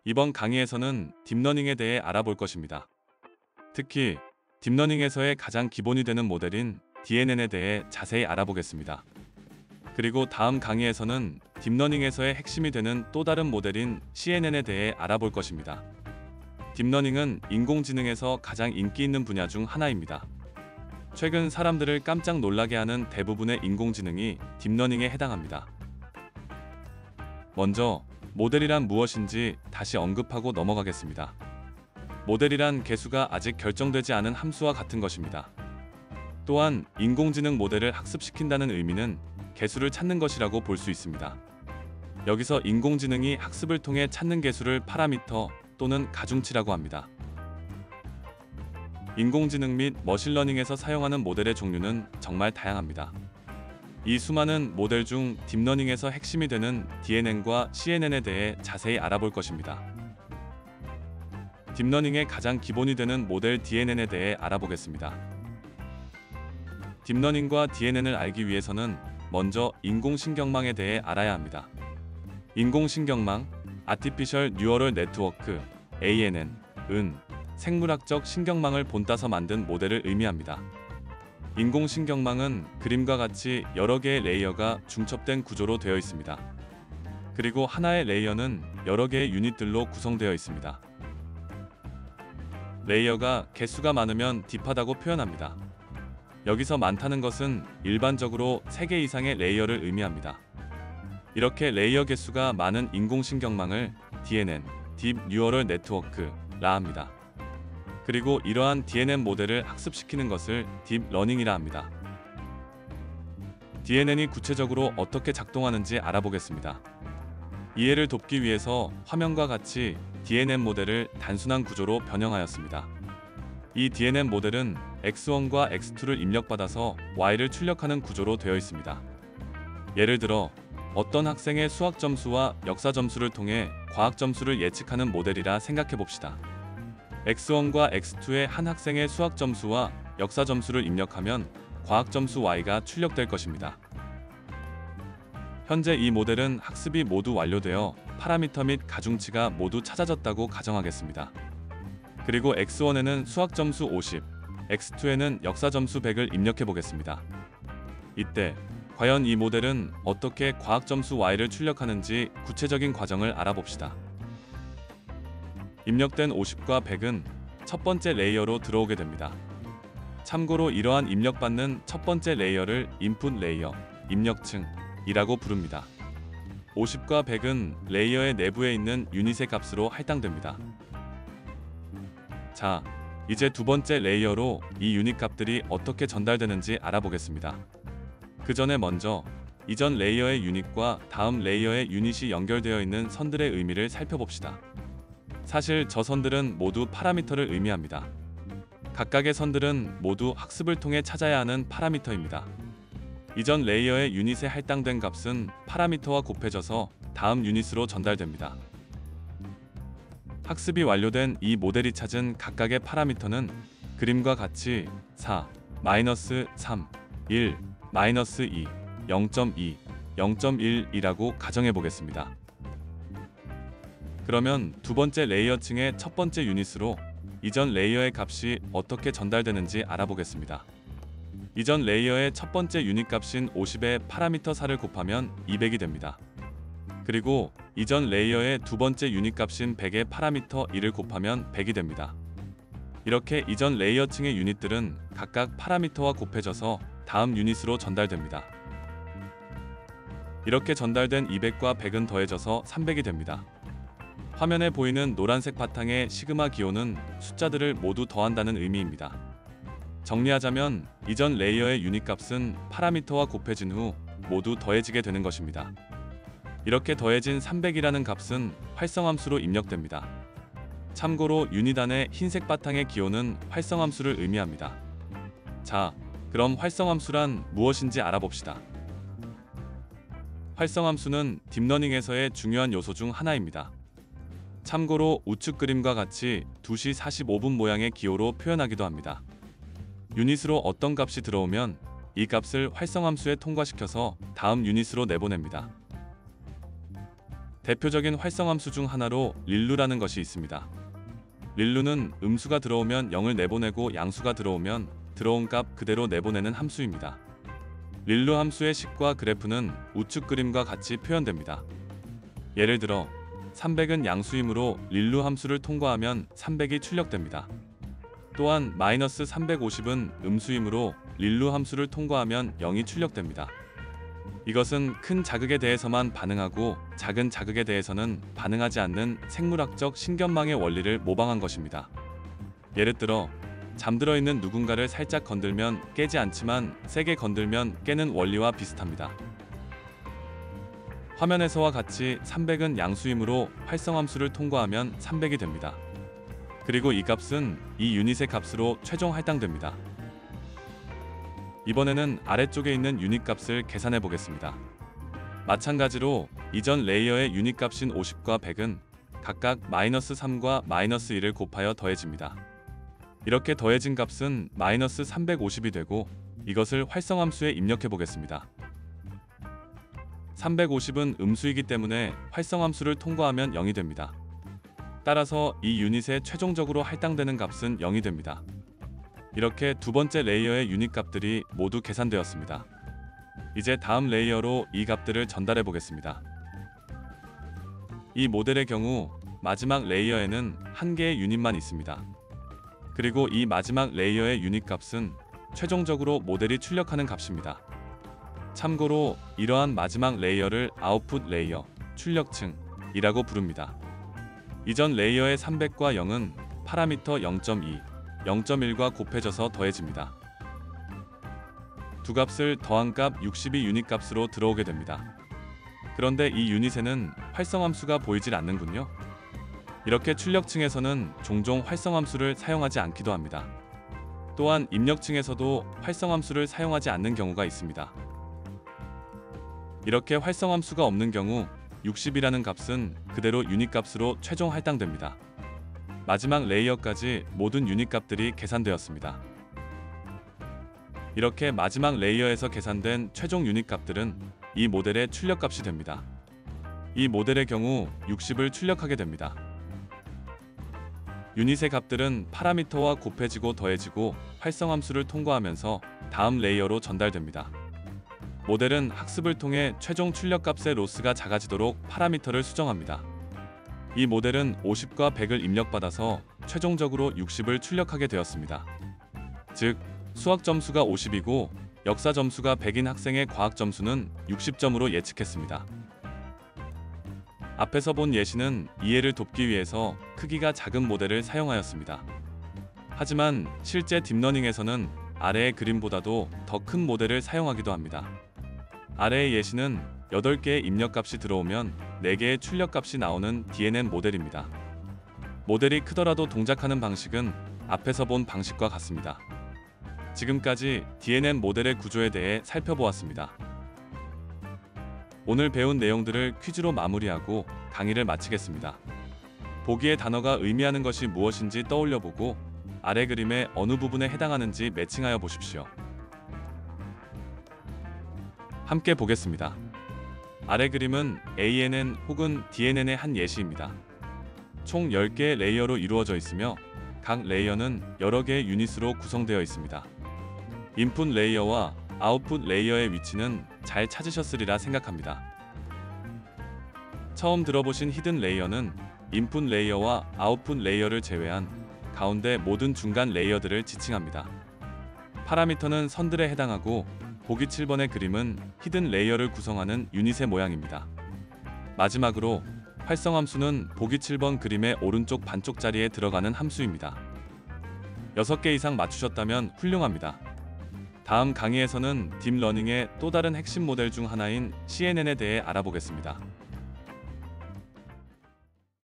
이번 강의에서는 딥러닝에 대해 알아볼 것입니다. 특히 딥러닝에서의 가장 기본이 되는 모델인 DNN에 대해 자세히 알아보겠습니다. 그리고 다음 강의에서는 딥러닝에서의 핵심이 되는 또 다른 모델인 CNN에 대해 알아볼 것입니다. 딥러닝은 인공지능에서 가장 인기 있는 분야 중 하나입니다. 최근 사람들을 깜짝 놀라게 하는 대부분의 인공지능이 딥러닝에 해당합니다. 먼저 모델이란 무엇인지 다시 언급하고 넘어가겠습니다. 모델이란 개수가 아직 결정되지 않은 함수와 같은 것입니다. 또한 인공지능 모델을 학습시킨다는 의미는 개수를 찾는 것이라고 볼 수 있습니다. 여기서 인공지능이 학습을 통해 찾는 개수를 파라미터 또는 가중치라고 합니다. 인공지능 및 머신러닝에서 사용하는 모델의 종류는 정말 다양합니다. 이 수많은 모델 중 딥러닝에서 핵심이 되는 DNN과 CNN에 대해 자세히 알아볼 것입니다. 딥러닝의 가장 기본이 되는 모델 DNN에 대해 알아보겠습니다. 딥러닝과 DNN을 알기 위해서는 먼저 인공신경망에 대해 알아야 합니다. 인공신경망, Artificial Neural Network, ANN은 생물학적 신경망을 본따서 만든 모델을 의미합니다. 인공신경망은 그림과 같이 여러 개의 레이어가 중첩된 구조로 되어 있습니다. 그리고 하나의 레이어는 여러 개의 유닛들로 구성되어 있습니다. 레이어가 개수가 많으면 딥하다고 표현합니다. 여기서 많다는 것은 일반적으로 3개 이상의 레이어를 의미합니다. 이렇게 레이어 개수가 많은 인공신경망을 DNN, Deep Neural Network라 합니다. 그리고 이러한 DNN 모델을 학습시키는 것을 딥러닝이라 합니다. DNN이 구체적으로 어떻게 작동하는지 알아보겠습니다. 이해를 돕기 위해서 화면과 같이 DNN 모델을 단순한 구조로 변형하였습니다. 이 DNN 모델은 X1과 X2를 입력받아서 Y를 출력하는 구조로 되어 있습니다. 예를 들어 어떤 학생의 수학 점수와 역사 점수를 통해 과학 점수를 예측하는 모델이라 생각해 봅시다. X1과 X2의 한 학생의 수학 점수와 역사 점수를 입력하면 과학 점수 Y가 출력될 것입니다. 현재 이 모델은 학습이 모두 완료되어 파라미터 및 가중치가 모두 찾아졌다고 가정하겠습니다. 그리고 X1에는 수학 점수 50, X2에는 역사 점수 100을 입력해 보겠습니다. 이때 과연 이 모델은 어떻게 과학 점수 Y를 출력하는지 구체적인 과정을 알아봅시다. 입력된 50과 100은 첫 번째 레이어로 들어오게 됩니다. 참고로 이러한 입력받는 첫 번째 레이어를 인풋 레이어, 입력층이라고 부릅니다. 50과 100은 레이어의 내부에 있는 유닛의 값으로 할당됩니다. 자, 이제 두 번째 레이어로 이 유닛 값들이 어떻게 전달되는지 알아보겠습니다. 그 전에 먼저 이전 레이어의 유닛과 다음 레이어의 유닛이 연결되어 있는 선들의 의미를 살펴봅시다. 사실 저 선들은 모두 파라미터를 의미합니다. 각각의 선들은 모두 학습을 통해 찾아야 하는 파라미터입니다. 이전 레이어의 유닛에 할당된 값은 파라미터와 곱해져서 다음 유닛으로 전달됩니다. 학습이 완료된 이 모델이 찾은 각각의 파라미터는 그림과 같이 4, -3, 1, -2, 0.2, 0.1이라고 가정해 보겠습니다. 그러면 두 번째 레이어층의 첫 번째 유닛으로 이전 레이어의 값이 어떻게 전달되는지 알아보겠습니다. 이전 레이어의 첫 번째 유닛 값인 50의 파라미터 4를 곱하면 200이 됩니다. 그리고 이전 레이어의 두 번째 유닛 값인 100의 파라미터 1을 곱하면 100이 됩니다. 이렇게 이전 레이어층의 유닛들은 각각 파라미터와 곱해져서 다음 유닛으로 전달됩니다. 이렇게 전달된 200과 100은 더해져서 300이 됩니다. 화면에 보이는 노란색 바탕의 시그마 기호는 숫자들을 모두 더한다는 의미입니다. 정리하자면 이전 레이어의 유닛 값은 파라미터와 곱해진 후 모두 더해지게 되는 것입니다. 이렇게 더해진 300이라는 값은 활성함수로 입력됩니다. 참고로 유닛 안의 흰색 바탕의 기호는 활성함수를 의미합니다. 자, 그럼 활성함수란 무엇인지 알아봅시다. 활성함수는 딥러닝에서의 중요한 요소 중 하나입니다. 참고로 우측 그림과 같이 2시 45분 모양의 기호로 표현하기도 합니다. 유닛으로 어떤 값이 들어오면 이 값을 활성함수에 통과시켜서 다음 유닛으로 내보냅니다. 대표적인 활성함수 중 하나로 릴루라는 것이 있습니다. 릴루는 음수가 들어오면 0을 내보내고 양수가 들어오면 들어온 값 그대로 내보내는 함수입니다. 릴루 함수의 식과 그래프는 우측 그림과 같이 표현됩니다. 예를 들어 300은 양수이므로 릴루 함수를 통과하면 300이 출력됩니다. 또한 마이너스 350은 음수이므로 릴루 함수를 통과하면 0이 출력됩니다. 이것은 큰 자극에 대해서만 반응하고 작은 자극에 대해서는 반응하지 않는 생물학적 신견망의 원리를 모방한 것입니다. 예를 들어 잠들어 있는 누군가를 살짝 건들면 깨지 않지만 세게 건들면 깨는 원리와 비슷합니다. 화면에서와 같이 300은 양수이므로 활성함수를 통과하면 300이 됩니다. 그리고 이 값은 이 유닛의 값으로 최종 할당됩니다. 이번에는 아래쪽에 있는 유닛 값을 계산해 보겠습니다. 마찬가지로 이전 레이어의 유닛 값인 50과 100은 각각 마이너스 3과 마이너스 1을 곱하여 더해집니다. 이렇게 더해진 값은 마이너스 350이 되고 이것을 활성함수에 입력해 보겠습니다. 350은 음수이기 때문에 활성함수를 통과하면 0이 됩니다. 따라서 이 유닛에 최종적으로 할당되는 값은 0이 됩니다. 이렇게 두 번째 레이어의 유닛 값들이 모두 계산되었습니다. 이제 다음 레이어로 이 값들을 전달해 보겠습니다. 이 모델의 경우 마지막 레이어에는 한 개의 유닛만 있습니다. 그리고 이 마지막 레이어의 유닛 값은 최종적으로 모델이 출력하는 값입니다. 참고로 이러한 마지막 레이어를 아웃풋 레이어, 출력층이라고 부릅니다. 이전 레이어의 300과 0은 파라미터 0.2, 0.1과 곱해져서 더해집니다. 두 값을 더한 값 60이 유닛 값으로 들어오게 됩니다. 그런데 이 유닛에는 활성함수가 보이질 않는군요. 이렇게 출력층에서는 종종 활성함수를 사용하지 않기도 합니다. 또한 입력층에서도 활성함수를 사용하지 않는 경우가 있습니다. 이렇게 활성함수가 없는 경우 60이라는 값은 그대로 유닛 값으로 최종 할당됩니다. 마지막 레이어까지 모든 유닛 값들이 계산되었습니다. 이렇게 마지막 레이어에서 계산된 최종 유닛 값들은 이 모델의 출력 값이 됩니다. 이 모델의 경우 60을 출력하게 됩니다. 유닛의 값들은 파라미터와 곱해지고 더해지고 활성함수를 통과하면서 다음 레이어로 전달됩니다. 모델은 학습을 통해 최종 출력값의 로스가 작아지도록 파라미터를 수정합니다. 이 모델은 50과 100을 입력받아서 최종적으로 60을 출력하게 되었습니다. 즉, 수학 점수가 50이고 역사 점수가 100인 학생의 과학 점수는 60점으로 예측했습니다. 앞에서 본 예시는 이해를 돕기 위해서 크기가 작은 모델을 사용하였습니다. 하지만 실제 딥러닝에서는 아래의 그림보다도 더 큰 모델을 사용하기도 합니다. 아래의 예시는 8개의 입력값이 들어오면 4개의 출력값이 나오는 DNN 모델입니다. 모델이 크더라도 동작하는 방식은 앞에서 본 방식과 같습니다. 지금까지 DNN 모델의 구조에 대해 살펴보았습니다. 오늘 배운 내용들을 퀴즈로 마무리하고 강의를 마치겠습니다. 보기의 단어가 의미하는 것이 무엇인지 떠올려보고 아래 그림의 어느 부분에 해당하는지 매칭하여 보십시오. 함께 보겠습니다. 아래 그림은 ANN 혹은 DNN의 한 예시입니다. 총 10개의 레이어로 이루어져 있으며 각 레이어는 여러 개의 유닛으로 구성되어 있습니다. 인풋 레이어와 아웃풋 레이어의 위치는 잘 찾으셨으리라 생각합니다. 처음 들어보신 히든 레이어는 인풋 레이어와 아웃풋 레이어를 제외한 가운데 모든 중간 레이어들을 지칭합니다. 파라미터는 선들에 해당하고 보기 7번의 그림은 히든 레이어를 구성하는 유닛의 모양입니다. 마지막으로 활성함수는 보기 7번 그림의 오른쪽 반쪽 자리에 들어가는 함수입니다. 6개 이상 맞추셨다면 훌륭합니다. 다음 강의에서는 딥러닝의 또 다른 핵심 모델 중 하나인 CNN에 대해 알아보겠습니다.